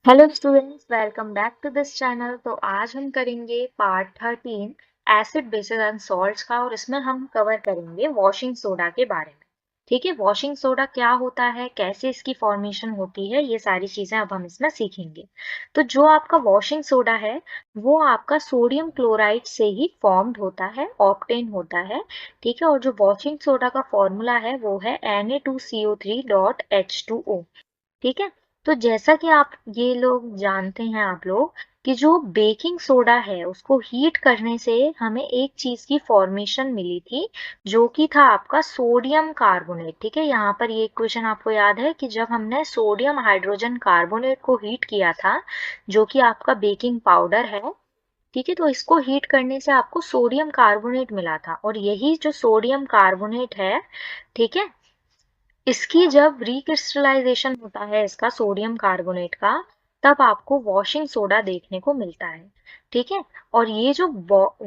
Hello students, welcome back to this channel. तो आज हम करेंगे part 13 acid bases and salts का, और इसमें हम कवर करेंगे वॉशिंग सोडा के बारे में। ठीक है, वॉशिंग सोडा क्या होता है, कैसे इसकी फॉर्मेशन होती है, ये सारी चीजें अब हम इसमें सीखेंगे। तो जो आपका वॉशिंग सोडा है वो आपका सोडियम क्लोराइड से ही फॉर्म्ड होता है, ऑब्टेन होता है। ठीक है, और जो वॉशिंग सोडा का फॉर्मूला है वो है Na2CO3.H2O। ठीक है, तो जैसा कि आप ये लोग जानते हैं, आप लोग, कि जो बेकिंग सोडा है उसको हीट करने से हमें एक चीज की फॉर्मेशन मिली थी, जो कि था आपका सोडियम कार्बोनेट। ठीक है, यहाँ पर ये क्वेश्चन आपको याद है कि जब हमने सोडियम हाइड्रोजन कार्बोनेट को हीट किया था, जो कि आपका बेकिंग पाउडर है। ठीक है, तो इसको हीट करने से आपको सोडियम कार्बोनेट मिला था, और यही जो सोडियम कार्बोनेट है, ठीक है, इसकी जब रिक्रिस्टलाइजेशन होता है इसका सोडियम कार्बोनेट का, तब आपको वॉशिंग सोडा देखने को मिलता है। ठीक है, और ये जो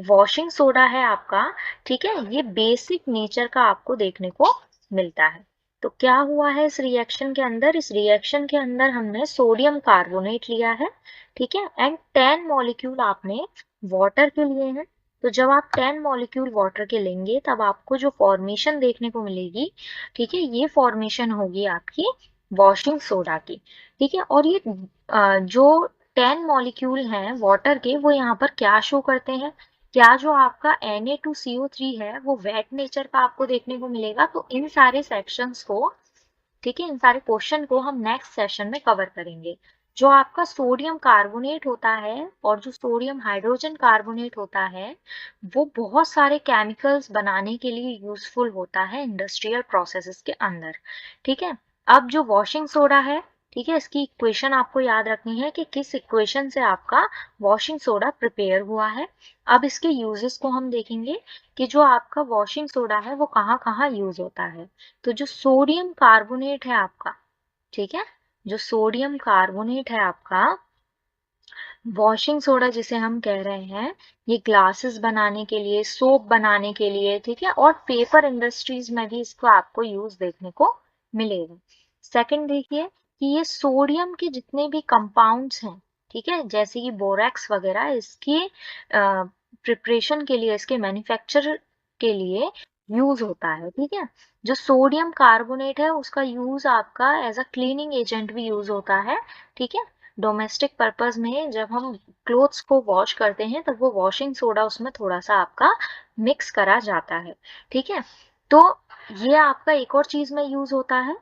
वॉशिंग सोडा है आपका, ठीक है, ये बेसिक नेचर का आपको देखने को मिलता है। तो क्या हुआ है इस रिएक्शन के अंदर, इस रिएक्शन के अंदर हमने सोडियम कार्बोनेट लिया है, ठीक है, एंड 10 मॉलिक्यूल आपने वाटर के लिए हैं। तो जब आप 10 मॉलिक्यूल वाटर के लेंगे तब आपको जो फॉर्मेशन देखने को मिलेगी, ठीक है, ये फॉर्मेशन होगी आपकी वॉशिंग सोडा की। ठीक है, और ये जो 10 मॉलिक्यूल हैं वाटर के, वो यहाँ पर क्या शो करते हैं, क्या जो आपका Na2CO3 है वो वेट नेचर का आपको देखने को मिलेगा। तो इन सारे सेक्शंस को, ठीक है, इन सारे क्वेश्चन को हम नेक्स्ट सेशन में कवर करेंगे। जो आपका सोडियम कार्बोनेट होता है और जो सोडियम हाइड्रोजन कार्बोनेट होता है, वो बहुत सारे केमिकल्स बनाने के लिए यूजफुल होता है इंडस्ट्रियल प्रोसेसेस के अंदर। ठीक है, अब जो वॉशिंग सोडा है, ठीक है, इसकी इक्वेशन आपको याद रखनी है कि किस इक्वेशन से आपका वॉशिंग सोडा प्रिपेयर हुआ है। अब इसके यूजेस को हम देखेंगे कि जो आपका वॉशिंग सोडा है वो कहाँ कहाँ यूज होता है। तो जो सोडियम कार्बोनेट है आपका, ठीक है, जो सोडियम कार्बोनेट है आपका, वॉशिंग सोडा जिसे हम कह रहे हैं, ये ग्लासेस बनाने के लिए, सोप बनाने के लिए, ठीक है, और पेपर इंडस्ट्रीज में भी इसको आपको यूज देखने को मिलेगा। सेकंड देखिए कि ये सोडियम के जितने भी कंपाउंड्स हैं, ठीक है, जैसे कि बोरेक्स वगैरह, इसके प्रिपरेशन के लिए, इसके मैन्युफैक्चर के लिए यूज होता है। ठीक है, जो सोडियम कार्बोनेट है उसका यूज आपका एज अ क्लीनिंग एजेंट भी यूज होता है। ठीक है, डोमेस्टिक पर्पस में जब हम क्लोथ्स को वॉश करते हैं तब वो वॉशिंग सोडा उसमें थोड़ा सा आपका मिक्स करा जाता है। ठीक है, तो ये आपका एक और चीज में यूज होता है,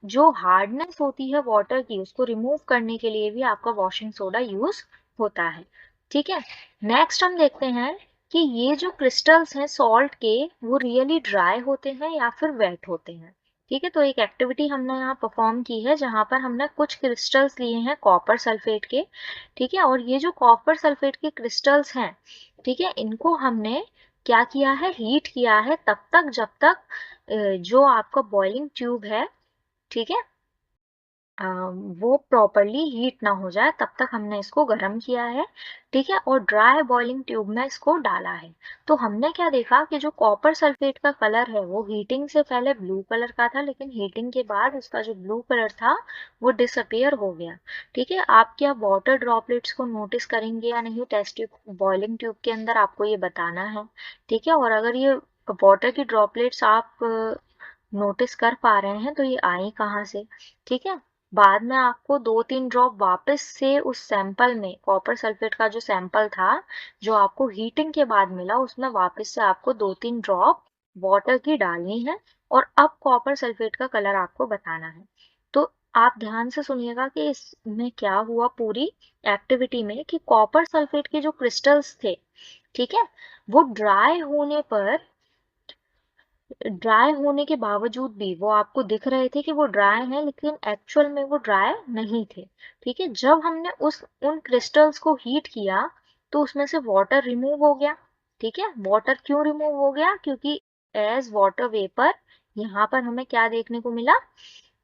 जो हार्डनेस होती है वाटर की उसको रिमूव करने के लिए भी आपका वॉशिंग सोडा यूज होता है। ठीक है, नेक्स्ट हम देखते हैं कि ये जो क्रिस्टल्स हैं सॉल्ट के, वो रियली ड्राई होते हैं या फिर वेट होते हैं। ठीक है, तो एक एक्टिविटी हमने यहाँ परफॉर्म की है जहाँ पर हमने कुछ क्रिस्टल्स लिए हैं कॉपर सल्फेट के। ठीक है, और ये जो कॉपर सल्फेट के क्रिस्टल्स हैं, ठीक है, इनको हमने क्या किया है, हीट किया है तब तक जब तक जो आपका बॉइलिंग ट्यूब है, ठीक है, अ, वो प्रॉपरली हीट ना हो जाए तब तक हमने इसको गर्म किया है। ठीक है, और ड्राई बॉइलिंग ट्यूब में इसको डाला है। तो हमने क्या देखा कि जो कॉपर सल्फेट का कलर है वो हीटिंग से पहले ब्लू कलर का था, लेकिन हीटिंग के बाद उसका जो ब्लू कलर था वो डिसअपियर हो गया। ठीक है, आप क्या वाटर ड्रॉपलेट्स को नोटिस करेंगे या नहीं टेस्ट ट्यूब, बॉइलिंग ट्यूब के अंदर, आपको ये बताना है। ठीक है, और अगर ये वाटर की ड्रॉपलेट्स आप नोटिस कर पा रहे हैं तो ये आई कहाँ से। ठीक है, बाद में आपको 2-3 ड्रॉप वापस से उस सैंपल में, कॉपर सल्फेट का जो सैंपल था जो आपको हीटिंग के बाद मिला, उसमें वापस से आपको 2-3 ड्रॉप वाटर की डालनी है, और अब कॉपर सल्फेट का कलर आपको बताना है। तो आप ध्यान से सुनिएगा कि इसमें क्या हुआ पूरी एक्टिविटी में, कि कॉपर सल्फेट के जो क्रिस्टल्स थे, ठीक है, वो ड्राई होने के बावजूद भी वो आपको दिख रहे थे कि वो ड्राई हैं, लेकिन एक्चुअल में वो ड्राई नहीं थे। ठीक है, जब हमने उस उन क्रिस्टल्स को हीट किया तो उसमें से वाटर रिमूव हो गया। ठीक है, वाटर क्यों रिमूव हो गया, क्योंकि एज वाटर वेपर यहाँ पर हमें क्या देखने को मिला,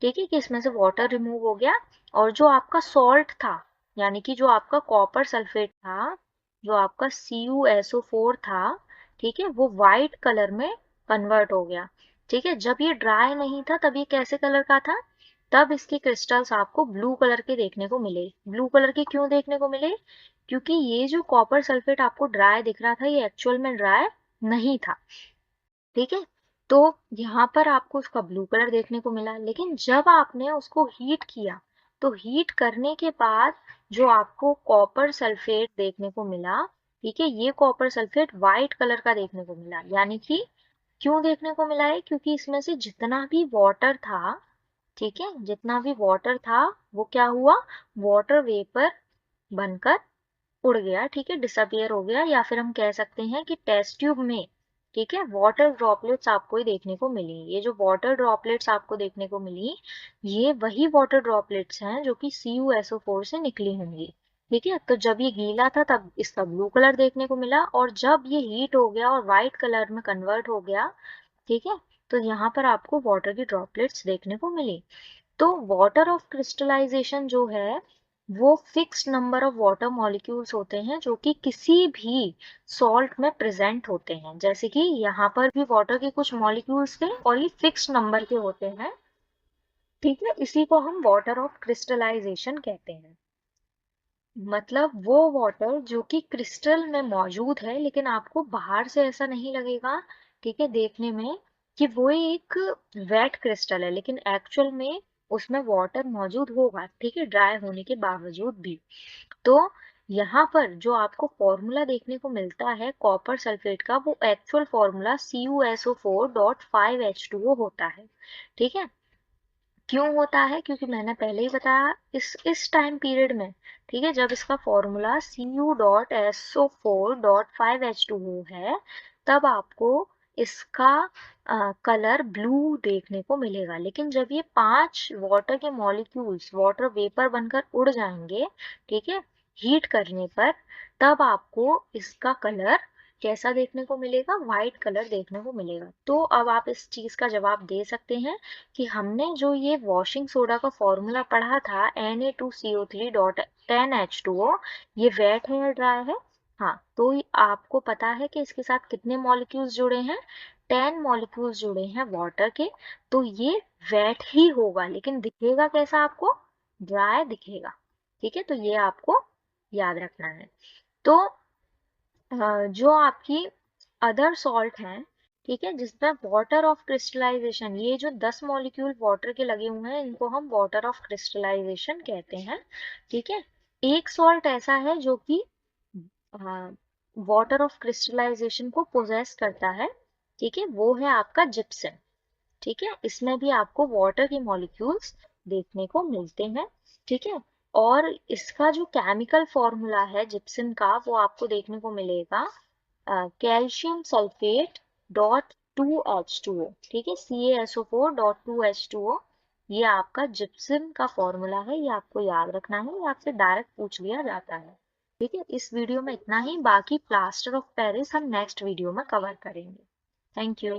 ठीक है, कि इसमें से वाटर रिमूव हो गया, और जो आपका सॉल्ट था, यानी कि जो आपका कॉपर सल्फेट था, जो आपका CuSO4 था, ठीक है, वो व्हाइट कलर में कन्वर्ट हो गया। ठीक है, जब ये ड्राई नहीं था तब ये कैसे कलर का था, तब इसके क्रिस्टल्स आपको ब्लू कलर के देखने को मिले। ब्लू कलर के क्यों देखने को मिले? क्योंकि ये जो कॉपर सल्फेट आपको ड्राई दिख रहा था, ये एक्चुअल में ड्राई नहीं था। ठीक है, तो यहाँ पर आपको उसका ब्लू कलर देखने को मिला। लेकिन जब आपने उसको हीट किया, तो हीट करने के बाद जो आपको कॉपर सल्फेट देखने को मिला, ठीक है, ये कॉपर सल्फेट व्हाइट कलर का देखने को मिला। यानी कि क्यों देखने को मिला है? क्योंकि इसमें से जितना भी वाटर था, ठीक है, जितना भी वाटर था वो क्या हुआ, वाटर वेपर बनकर उड़ गया। ठीक है, डिसअपियर हो गया। या फिर हम कह सकते हैं कि टेस्ट ट्यूब में, ठीक है, वाटर ड्रॉपलेट्स आपको ही देखने को मिली। ये जो वाटर ड्रॉपलेट्स आपको देखने को मिली, ये वही वाटर ड्रॉपलेट्स हैं जो कि CuSO4 से निकली होंगी। ठीक है, तो जब ये गीला था तब इसका ब्लू कलर देखने को मिला, और जब ये हीट हो गया और व्हाइट कलर में कन्वर्ट हो गया, ठीक है, तो यहाँ पर आपको वाटर की ड्रॉपलेट्स देखने को मिली। तो वाटर ऑफ क्रिस्टलाइजेशन जो है, वो fixed number of water molecules होते हैं जो कि किसी भी सॉल्ट में प्रेजेंट होते हैं। जैसे कि यहाँ पर भी वाटर के कुछ मॉलिक्यूल्स थे और ये फिक्स्ड नंबर के होते हैं। ठीक है, इसी को हम वाटर ऑफ क्रिस्टलाइजेशन कहते हैं। मतलब वो वाटर जो कि क्रिस्टल में मौजूद है, लेकिन आपको बाहर से ऐसा नहीं लगेगा, ठीक है, देखने में कि वो एक वेट क्रिस्टल है, लेकिन एक्चुअल में उसमें वाटर मौजूद होगा, ठीक है, ड्राई होने के बावजूद भी। तो यहाँ पर जो आपको फॉर्मूला देखने को मिलता है कॉपर सल्फेट का, वो एक्चुअल फॉर्मूला CuSO4.5H2O होता है। ठीक है, क्यों होता है? क्योंकि मैंने पहले ही बताया, इस टाइम पीरियड में, ठीक है, जब इसका फॉर्मूला Cu.SO4.5H2O है, तब आपको इसका कलर ब्लू देखने को मिलेगा। लेकिन जब ये 5 वाटर के मॉलिक्यूल्स वाटर वेपर बनकर उड़ जाएंगे, ठीक है, हीट करने पर, तब आपको इसका कलर कैसा देखने को मिलेगा? व्हाइट कलर देखने को मिलेगा। तो अब आप इस चीज का जवाब दे सकते हैं कि हमने जो ये वॉशिंग सोडा का फॉर्मूला पढ़ा था Na2CO3.10H2O, ये वेट है या ड्राई है? हाँ, तो आपको पता है कि इसके साथ कितने मॉलिक्यूल्स जुड़े हैं? 10 मॉलिक्यूल्स जुड़े हैं वाटर के। तो ये वेट ही होगा, लेकिन दिखेगा कैसा आपको? ड्राई दिखेगा। ठीक है, तो ये आपको याद रखना है। तो जो आपकी अदर सॉल्ट हैं, ठीक है, जिसमें वाटर ऑफ क्रिस्टलाइजेशन, ये जो 10 मॉलिक्यूल वाटर के लगे हुए हैं, इनको हम वाटर ऑफ क्रिस्टलाइजेशन कहते हैं। ठीक है, एक सॉल्ट ऐसा है जो कि वाटर ऑफ क्रिस्टलाइजेशन को पोजेस करता है। ठीक है, वो है आपका जिप्सम। ठीक है, इसमें भी आपको वाटर के मॉलिक्यूल्स देखने को मिलते हैं। ठीक है, और इसका जो केमिकल फॉर्मूला है जिप्सम का, वो आपको देखने को मिलेगा कैल्शियम सल्फेट डॉट 2H2O। ठीक है, CaSO4.2H2O, ये आपका जिप्सम का फॉर्मूला है। ये आपको याद रखना है, ये आपसे डायरेक्ट पूछ लिया जाता है। ठीक है, इस वीडियो में इतना ही। बाकी प्लास्टर ऑफ पेरिस हम नेक्स्ट वीडियो में कवर करेंगे। Thank you.